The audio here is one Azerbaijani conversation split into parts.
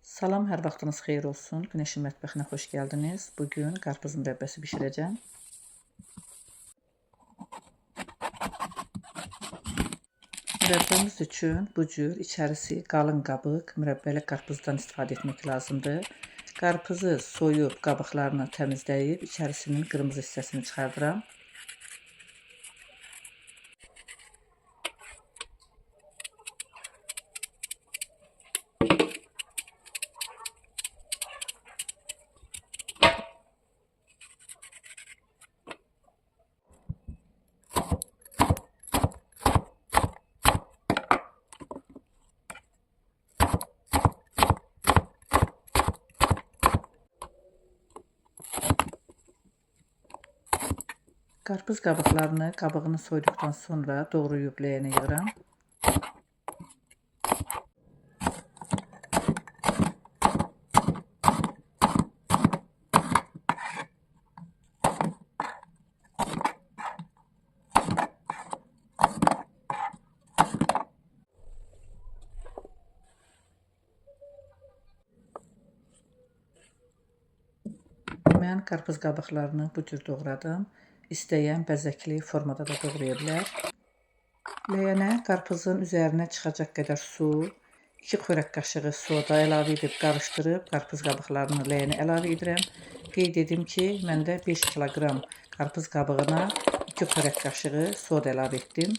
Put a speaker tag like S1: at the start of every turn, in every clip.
S1: Salam, hər vaxtınız xeyir olsun. Günəşin mətbəxinə xoş gəldiniz. Bugün qarpız mürəbbəsi bişirəcəm. Mürəbbəmiz üçün bu cür içərisi qalın qabıq, mürəbbəli qarpızdan istifadə etmək lazımdır. Qarpızı soyub, qabıqlarını təmizləyib, içərisinin qırmızı hissəsini çıxardıram. Qarpız qabığını soyduqdan sonra doğrayıb ləyənə yığıram. Mən qarpız qabıqlarını bu cür doğradım. İstəyən bəzəkli formada da doğraya bilər. Ləyənə qarpızın üzərinə çıxacaq qədər su, 2 xörək qaşığı soda əlavə edib qarışdırıb qarpız qabıqlarını ləyənə əlavə edirəm. Qeyd edim ki, məndə 5 kiloqram qarpız qabığına 2 xörək qaşığı soda əlavə etdim.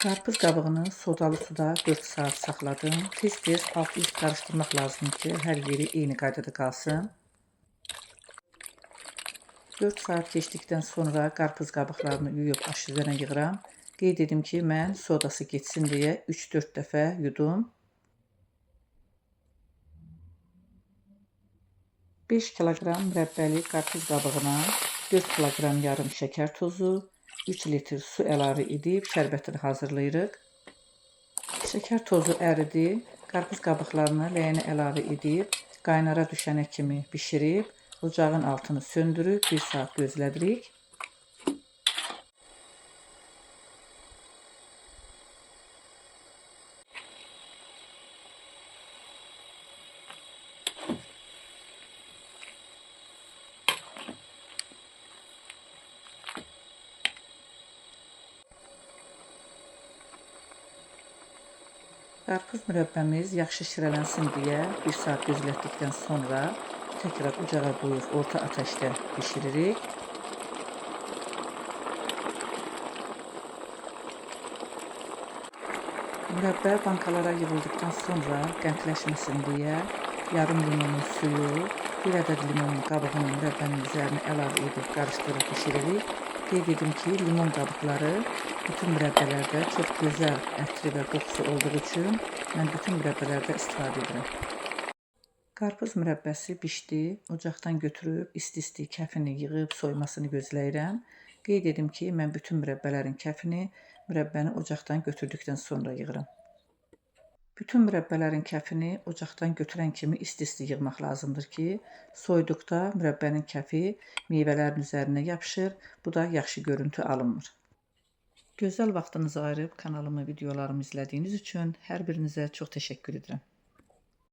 S1: Qarpız qabığını sodalı suda 4 saat saxladım. Tez-tez alt-üst qarışdırmaq lazımdır ki, hər yeri eyni qaydada qalsın. 4 saat keçdikdən sonra qarpız qabıqlarını yuyub aş üzərinə yığıram. Qeyd edim ki, mən sodası getsin deyə 3-4 dəfə yudum. 5 kiloqram mürəbbəli qarpız qabığına 4 kiloqram yarım şəkər tozu, 3 litr su əlavə edib şərbətini hazırlayırıq. Şəkər tozu əridi, qarpız qabıqlarını ləyənə əlavə edib qaynara düşənə kimi bişirib, ocağın altını söndürüb 1 saat gözlədirik. Qarpız mürəbbəmiz yaxşı şirələnsin deyə 1 saat gözlətdikdən sonra təkrar ocağa qoyub orta ateşdə bişiririk. Mürəbbə bankalara yığıldıqdan sonra qəndləşməsin deyə yarım limonun suyu, 1 ədəd limonun qabığını mürəbbənin üzərinə əlavə edib qarışdırıb bişiririk. Qeyd edim ki, limon qabıqları bütün mürəbbələrdə çox gözəl ətri və qoxusu olduğu üçün mən bütün mürəbbələrdə istifadə edirəm. Qarpız mürəbbəsi bişdi. Ocaqdan götürüb isti-isti kəfini yığıb soymasını gözləyirəm. Qeyd edim ki, mən bütün mürəbbələrin kəfini mürəbbəni ocaqdan götürdükdən sonra yığıram. Bütün mürəbbələrin kəfini ocaqdan götürən kimi isti-isti yığmaq lazımdır ki, soyduqda mürəbbənin kəfi meyvələrin üzərinə yapışır. Bu da yaxşı görüntü alınmır. Gözəl vaxtınızı ayırıb kanalımı, videolarımı izlədiyiniz üçün hər birinizə çox təşəkkür edirəm.